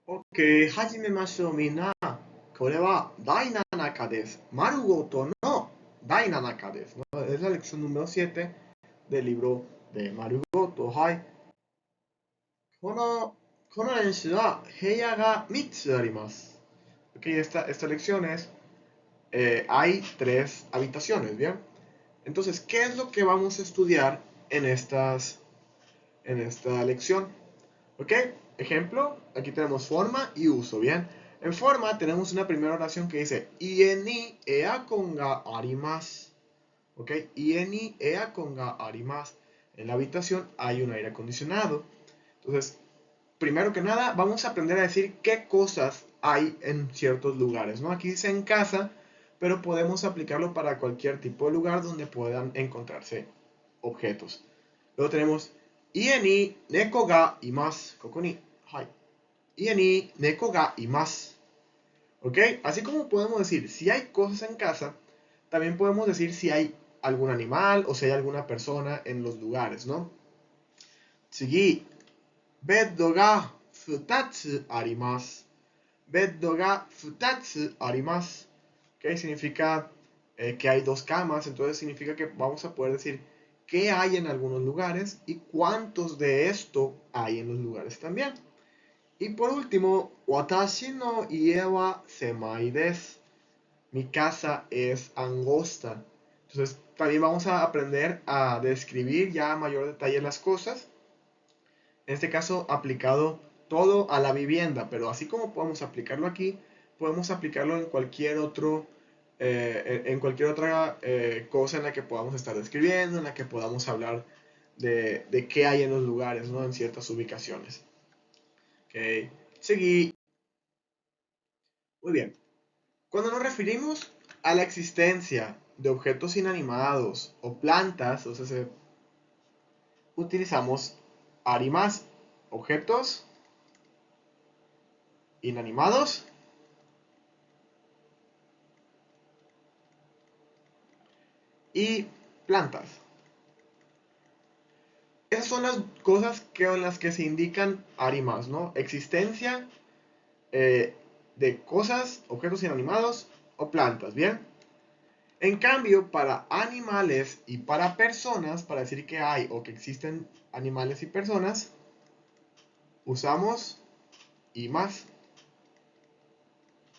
OK、始めましょう、みんな。これは第7課です。丸ごとの第7課です。Es la lección número 7 del libro de Marugoto. はい。この、この練習は部屋が3つあります。OK、esta lección es, hay 3 habitaciones, ¿bien? Entonces, ¿qué es lo que vamos a estudiar en esta lección? ¿Ok? Ejemplo, aquí tenemos forma y uso, ¿bien? En forma tenemos una primera oración que dice Ie ni eakon ga arimasu. ¿Ok? Ie ni eakon ga arimasu. En la habitación hay un aire acondicionado. Entonces, primero que nada, vamos a aprender a decir qué cosas hay en ciertos lugares, ¿no? Aquí dice en casa, pero podemos aplicarlo para cualquier tipo de lugar donde puedan encontrarse objetos. Luego tenemos Ie ni neko ga imasu. Koko ni. Hai. Ie ni neko ga imasu. ¿Ok? Así como podemos decir si hay cosas en casa, también podemos decir si hay algún animal o si hay alguna persona en los lugares, ¿no? Tsugi, beddo ga futatsu arimasu. Beddo ga futatsu arimasu. ¿Ok? Significa que hay dos camas, entonces significa que vamos a poder decir qué hay en algunos lugares y cuántos de esto hay en los lugares también. Y por último, watashi no ie wa semai desu. Mi casa es angosta. Entonces, también vamos a aprender a describir ya a mayor detalle las cosas. En este caso, aplicado todo a la vivienda, pero así como podemos aplicarlo aquí, podemos aplicarlo en cualquier otra cosa en la que podamos estar describiendo, en la que podamos hablar de qué hay en los lugares, ¿no? En ciertas ubicaciones. Ok, seguí. Muy bien. Cuando nos referimos a la existencia de objetos inanimados o plantas, o sea, utilizamos arimas, objetos inanimados y plantas. Esas son las cosas en las que se indican arimas, ¿no? Existencia eh, de cosas, objetos inanimados o plantas, ¿bien? En cambio, para animales y para personas, para decir que hay o que existen animales y personas, usamos y más.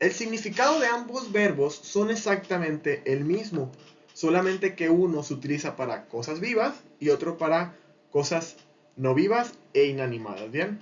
El significado de ambos verbos son exactamente el mismo, solamente que uno se utiliza para cosas vivas y otro para cosas no vivas e inanimadas, ¿bien?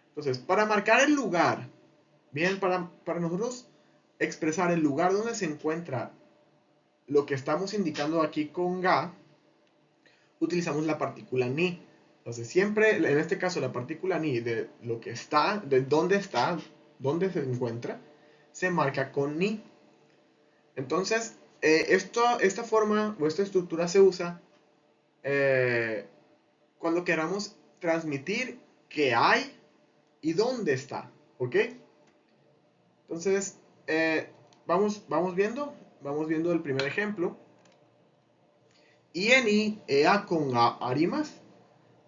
Entonces, para marcar el lugar, bien, para nosotros expresar el lugar donde se encuentra lo que estamos indicando aquí con ga, utilizamos la partícula ni. Entonces, siempre, en este caso, la partícula ni de lo que está, de dónde dónde se encuentra, se marca con ni. Entonces, esta forma o esta estructura se usa eh, cuando queramos transmitir qué hay y dónde está. ¿Ok? Entonces, vamos viendo el primer ejemplo. Ie ni eakon ga arimasu.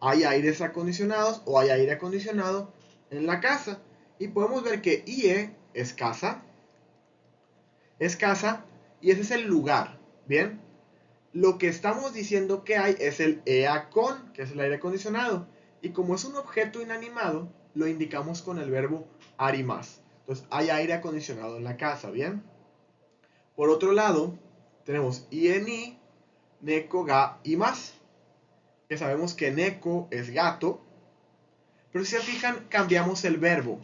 Hay aires acondicionados o hay aire acondicionado en la casa. Y podemos ver que IE es casa y ese es el lugar. Bien, lo que estamos diciendo que hay es el eacon, que es el aire acondicionado. Y como es un objeto inanimado, lo indicamos con el verbo arimas. Entonces, hay aire acondicionado en la casa, ¿bien? Por otro lado, tenemos ie ni neko ga imasu, que sabemos que neko es gato, pero si se fijan, cambiamos el verbo.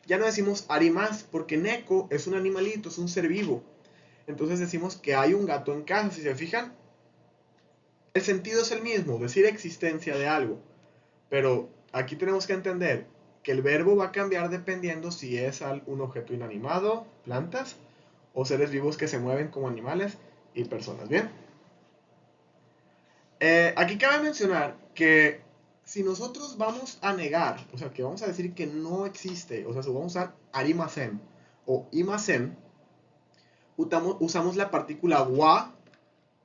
Ya no decimos arimas porque neko es un animalito, es un ser vivo. Entonces decimos que hay un gato en casa. Si se fijan, el sentido es el mismo, decir existencia de algo. Pero aquí tenemos que entender que el verbo va a cambiar dependiendo si es un objeto inanimado, plantas, o seres vivos que se mueven como animales y personas. Bien. Aquí cabe mencionar que si nosotros vamos a negar, o sea, que vamos a decir que no existe, o sea, si vamos a usar arimasen o imasen, usamos la partícula wa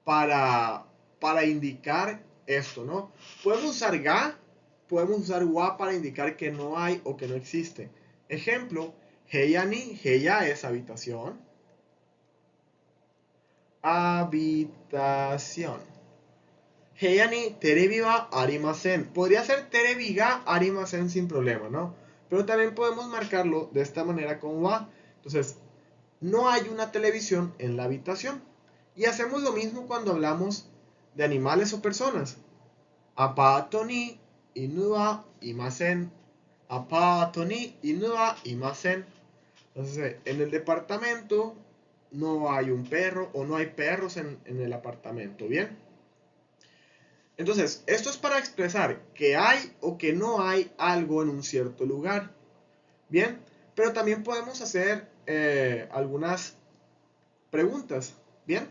para indicar esto, ¿no? Podemos usar ga, podemos usar wa para indicar que no hay o que no existe. Ejemplo, heya ni, heya es habitación. Habitación. Heya ni terebi wa arimasen. Podría ser terebi ga arimasen sin problema, ¿no? Pero también podemos marcarlo de esta manera con wa. Entonces, no hay una televisión en la habitación. Y hacemos lo mismo cuando hablamos de animales o personas. Apato ni inu wa imasen. Apato ni inu wa imasen. Entonces, en el departamento no hay un perro o no hay perros en el apartamento, ¿bien? Entonces, esto es para expresar que hay o que no hay algo en un cierto lugar, ¿bien? Pero también podemos hacer algunas preguntas, ¿bien?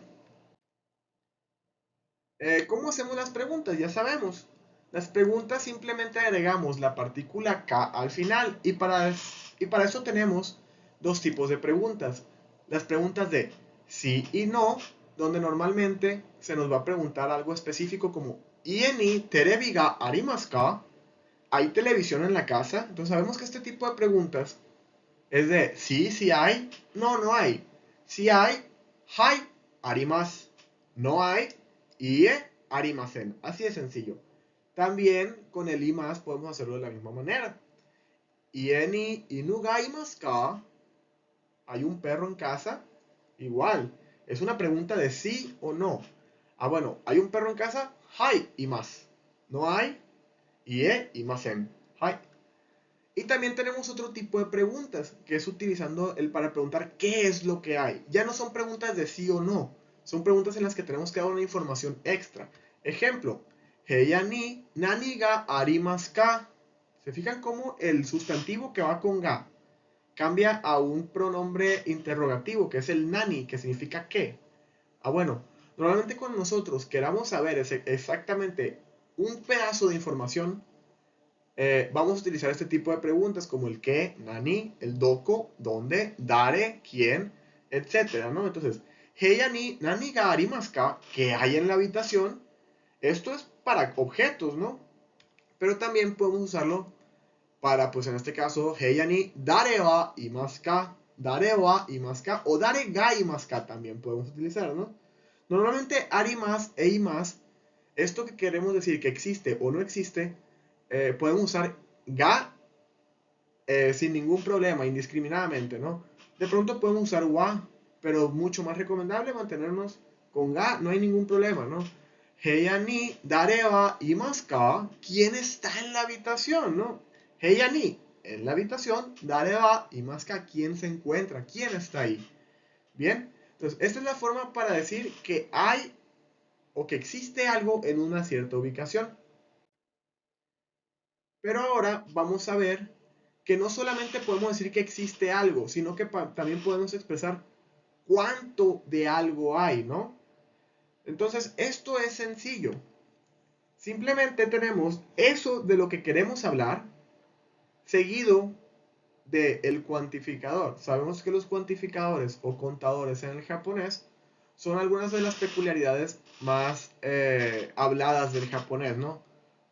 ¿Cómo hacemos las preguntas? Ya sabemos. Las preguntas simplemente agregamos la partícula K al final y para eso tenemos dos tipos de preguntas. Las preguntas de sí y no, donde normalmente se nos va a preguntar algo específico como ¿Ie ni terebi ga arimasu ka? ¿Hay televisión en la casa? Entonces sabemos que este tipo de preguntas es de sí, sí hay, no, no hay. Sí hay, hay, arimasu. No hay, ie, arimasen. Así de sencillo. También con el i más podemos hacerlo de la misma manera. Ie ni inu ga imasu ka? ¿Hay un perro en casa? Igual. Es una pregunta de sí o no. Ah, bueno, ¿hay un perro en casa? Hay, imasu. No hay, ie, imasen. Hay. Y también tenemos otro tipo de preguntas, que es utilizando el para preguntar qué es lo que hay. Ya no son preguntas de sí o no, son preguntas en las que tenemos que dar una información extra. Ejemplo, heya ni nani ga arimasu ka. ¿Se fijan cómo el sustantivo que va con ga cambia a un pronombre interrogativo, que es el nani, que significa qué? Ah, bueno, normalmente cuando nosotros queramos saber exactamente un pedazo de información, vamos a utilizar este tipo de preguntas como el qué, nani, el doko, dónde, dare, quién, etcétera, ¿no? Entonces, heya ni nani ga arimasu ka, ¿qué hay en la habitación? Esto es para objetos, ¿no? Pero también podemos usarlo para, pues en este caso, heya ni dare wa imasu ka, dare wa imasu ka, o dare ga imasu ka también podemos utilizar, ¿no? Normalmente arimas e imas, esto que queremos decir que existe o no existe, podemos usar ga sin ningún problema, indiscriminadamente, ¿no? De pronto podemos usar wa, pero mucho más recomendable mantenernos con ga, no hay ningún problema, ¿no? Heya ni dare wa imasu ka? ¿Quién está en la habitación, no? Heya ni, en la habitación, dare wa imasu ka? ¿Quién se encuentra? ¿Quién está ahí? Bien, entonces esta es la forma para decir que hay o que existe algo en una cierta ubicación. Pero ahora vamos a ver que no solamente podemos decir que existe algo, sino que también podemos expresar cuánto de algo hay, ¿no? Entonces, esto es sencillo. Simplemente tenemos eso de lo que queremos hablar, seguido del cuantificador. Sabemos que los cuantificadores o contadores en el japonés son algunas de las peculiaridades más habladas del japonés, ¿no?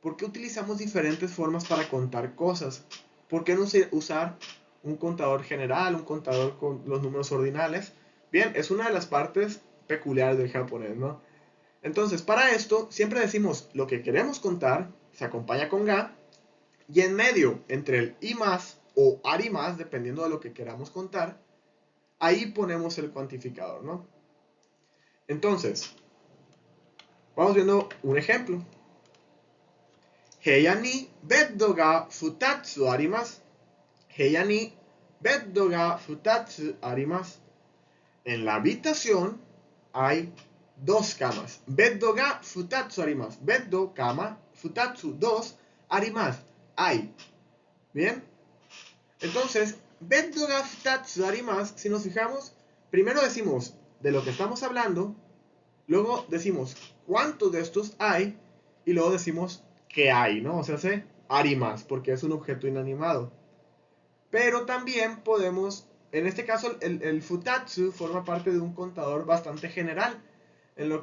¿Por qué utilizamos diferentes formas para contar cosas? ¿Por qué no usar un contador general, un contador con los números ordinales? Bien, es una de las partes peculiares del japonés, ¿no? Entonces, para esto, siempre decimos lo que queremos contar, se acompaña con ga, y en medio, entre el i más o ari más, dependiendo de lo que queramos contar, ahí ponemos el cuantificador, ¿no? Entonces, vamos viendo un ejemplo. Heya ni beddo ga futatsu arimasu. Heya ni beddo ga futatsu arimasu. En la habitación hay dos camas. Beddo ga futatsu arimasu. Beddo, cama, futatsu, dos, arimasu, hay. ¿Bien? Entonces, beddo ga futatsu arimasu, si nos fijamos, primero decimos de lo que estamos hablando, luego decimos cuántos de estos hay y luego decimos qué hay, ¿no? O sea, se arimasu, porque es un objeto inanimado. Pero también podemos, en este caso, el futatsu forma parte de un contador bastante general, en lo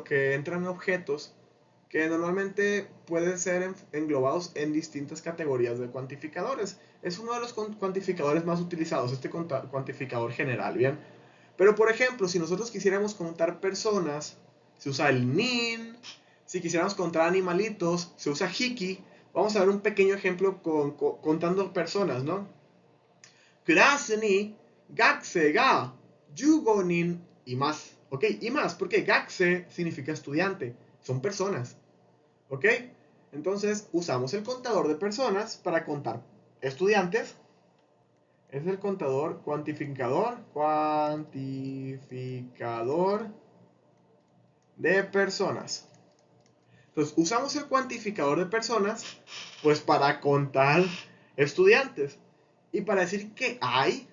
que entran objetos que normalmente pueden ser englobados en distintas categorías de cuantificadores. Es uno de los cuantificadores más utilizados, este cuantificador general, ¿bien? Pero por ejemplo, si nosotros quisiéramos contar personas, se usa el nin. Si quisiéramos contar animalitos, se usa hiki. Vamos a ver un pequeño ejemplo contando personas, ¿no? Clase ni gakse ga jugo nin y más. ¿Ok? Y más, porque gakse significa estudiante. Son personas. ¿Ok? Entonces usamos el contador de personas para contar estudiantes. Es el cuantificador de personas. Entonces usamos el cuantificador de personas pues para contar estudiantes. Y para decir que hay,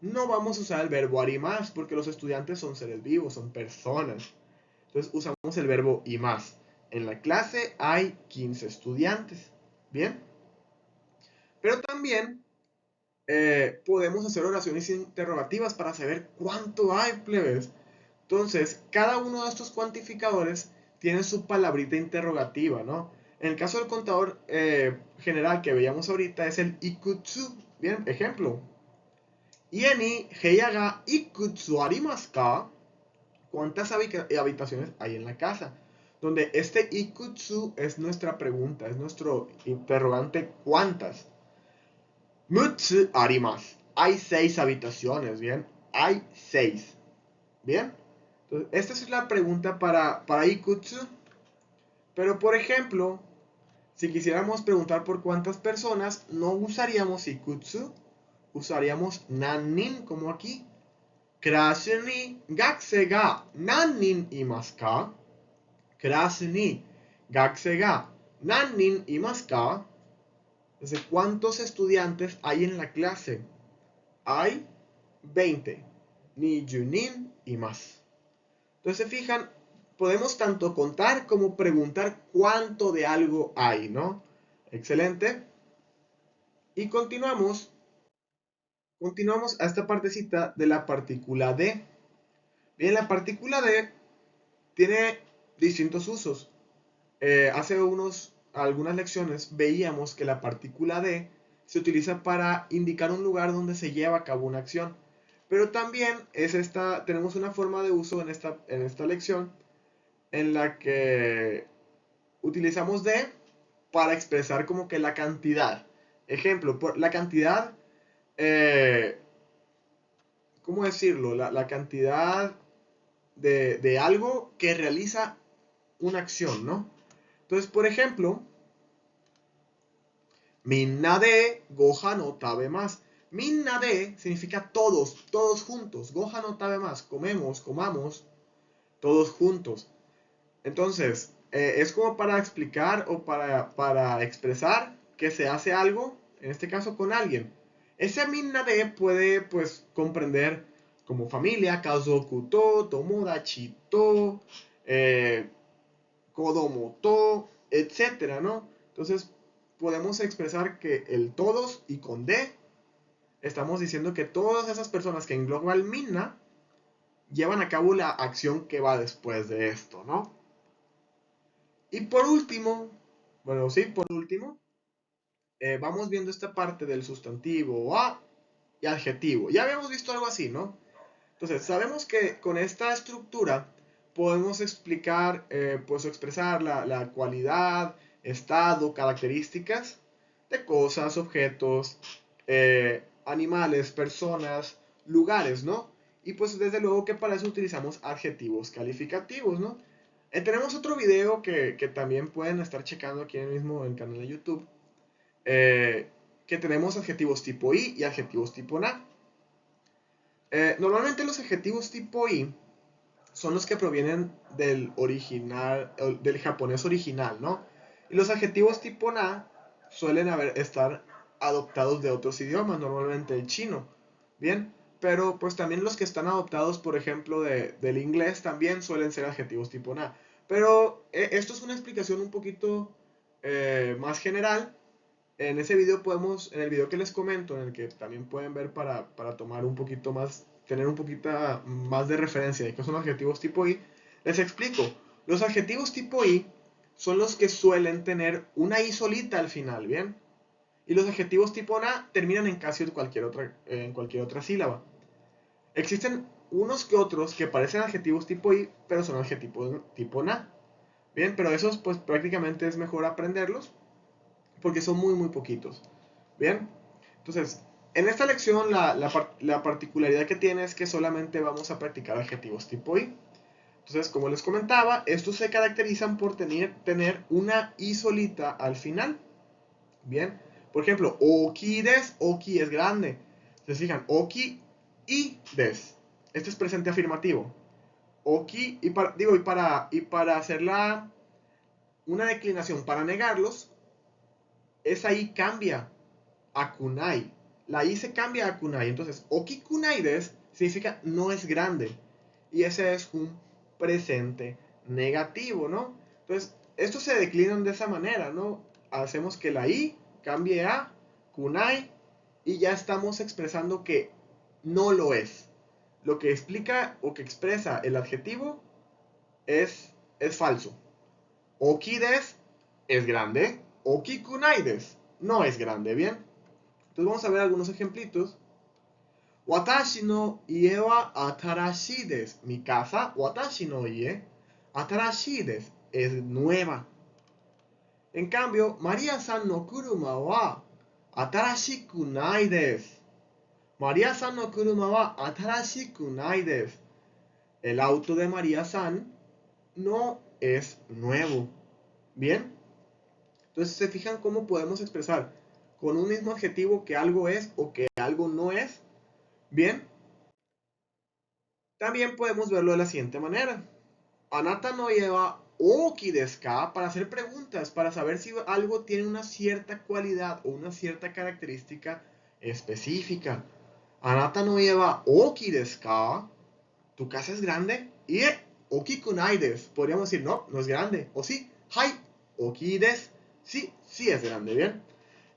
no vamos a usar el verbo más porque los estudiantes son seres vivos, son personas. Entonces usamos el verbo y más. En la clase hay 15 estudiantes. ¿Bien? Pero también podemos hacer oraciones interrogativas para saber cuánto hay, plebes. Entonces, cada uno de estos cuantificadores tiene su palabrita interrogativa, ¿no? En el caso del contador general que veíamos ahorita es el ikutsu. Bien, ejemplo. Ieni heiaga ikutsu arimasu ka? ¿Cuántas habitaciones hay en la casa? Donde este ikutsu es nuestra pregunta, es nuestro interrogante ¿cuántas? Mutsu arimasu. Hay 6 habitaciones, ¿bien? Hay 6. ¿Bien? Entonces, esta es la pregunta para ikutsu. Pero, por ejemplo, si quisiéramos preguntar por cuántas personas, no usaríamos ikutsu, usaríamos nannin, como aquí. Clase ni gakse ga nannin imasu ka? Clase ni gakse ga nannin imasu ka? Entonces, ¿cuántos estudiantes hay en la clase? Hay 20. Ni junin y más. Entonces, se fijan, podemos tanto contar como preguntar cuánto de algo hay, ¿no? Excelente. Y continuamos a esta partecita de la partícula de. Bien, la partícula de tiene distintos usos. Hace algunas lecciones veíamos que la partícula de se utiliza para indicar un lugar donde se lleva a cabo una acción. Pero también tenemos una forma de uso en esta lección en la que utilizamos de para expresar como que la cantidad. Ejemplo, la cantidad, eh, ¿cómo decirlo? La cantidad de algo que realiza una acción, ¿no? Entonces, por ejemplo, minna de gohan no tabe más. Minna de significa todos, todos juntos. Gohan no tabe más, comamos, todos juntos. Entonces, es como para explicar o para expresar que se hace algo, en este caso con alguien. Ese minna de puede pues comprender como familia, kazoku to, tomodachi to, kodomo to, etcétera, ¿no? Entonces, podemos expresar que el todos y con de, estamos diciendo que todas esas personas que engloba el minna llevan a cabo la acción que va después de esto, ¿no? Y por último, bueno, sí, por último, vamos viendo esta parte del sustantivo a y adjetivo. Ya habíamos visto algo así, ¿no? Entonces, sabemos que con esta estructura podemos explicar, pues expresar la cualidad, estado, características de cosas, objetos, animales, personas, lugares, ¿no? Y pues desde luego que para eso utilizamos adjetivos calificativos, ¿no? Tenemos otro video que también pueden estar checando aquí mismo en el canal de YouTube, que tenemos adjetivos tipo i y adjetivos tipo na. Normalmente los adjetivos tipo i son los que provienen del japonés original, ¿no? Y los adjetivos tipo na suelen estar adoptados de otros idiomas, normalmente el chino, ¿bien? Pero pues también los que están adoptados, por ejemplo, del inglés también suelen ser adjetivos tipo na. Pero esto es una explicación un poquito más general. En ese video en el video que les comento, en el que también pueden ver para tomar un poquito más, tener un poquito más de referencia de qué son adjetivos tipo i, les explico. Los adjetivos tipo i son los que suelen tener una I solita al final, ¿bien? Y los adjetivos tipo na terminan en casi en cualquier otra sílaba. Existen unos que otros que parecen adjetivos tipo I, pero son adjetivos tipo na. Bien, pero esos pues prácticamente es mejor aprenderlos porque son muy poquitos. Bien, entonces en esta lección la particularidad que tiene es que solamente vamos a practicar adjetivos tipo I. Entonces, como les comentaba, estos se caracterizan por tener una I solita al final. Bien, por ejemplo, oki des, oki es grande. Se fijan, oki y des. Este es presente afirmativo. Oki, y para hacerla una declinación, para negarlos, esa I cambia a kunai. La I se cambia a kunai. Entonces, oki kunai des significa no es grande. Y ese es un presente negativo, ¿no? Entonces, estos se declinan de esa manera, ¿no? Hacemos que la I cambie a kunai y ya estamos expresando que no lo es. Lo que explica o que expresa el adjetivo es falso. Oki des es grande, oki kunai des no es grande, ¿bien? Entonces vamos a ver algunos ejemplitos. Watashi no ie wa atarashii desu. Mi casa, watashi no ie, atarashii desu. Es nueva. En cambio, María-san no kuruma wa atarashiku nai desu. María-san no kuruma wa atarashiku nai desu. El auto de María-san no es nuevo. ¿Bien? Entonces, ¿se fijan cómo podemos expresar con un mismo adjetivo que algo es o que algo no es? Bien. También podemos verlo de la siguiente manera. Anata no lleva oki desu ka para hacer preguntas, para saber si algo tiene una cierta cualidad o una cierta característica específica. Anata no lleva oki desu ka. ¿Tu casa es grande? Y okiku nai desu. Podríamos decir, no, no es grande. O sí, hai, oki desu. Sí, sí es grande, ¿bien?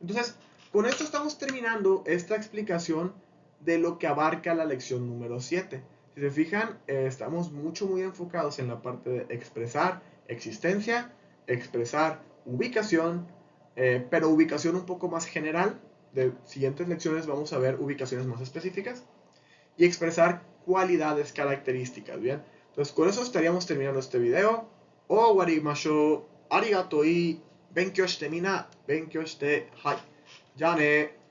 Entonces, con esto estamos terminando esta explicación de lo que abarca la lección número 7. Si se fijan, estamos muy enfocados en la parte de expresar existencia, expresar ubicación, pero ubicación un poco más general. De siguientes lecciones vamos a ver ubicaciones más específicas y expresar cualidades características, ¿bien? Entonces, con eso estaríamos terminando este video. Owarimashou. Arigato y benkyou shite mina. Benkyou shite. Hai. Ya ne.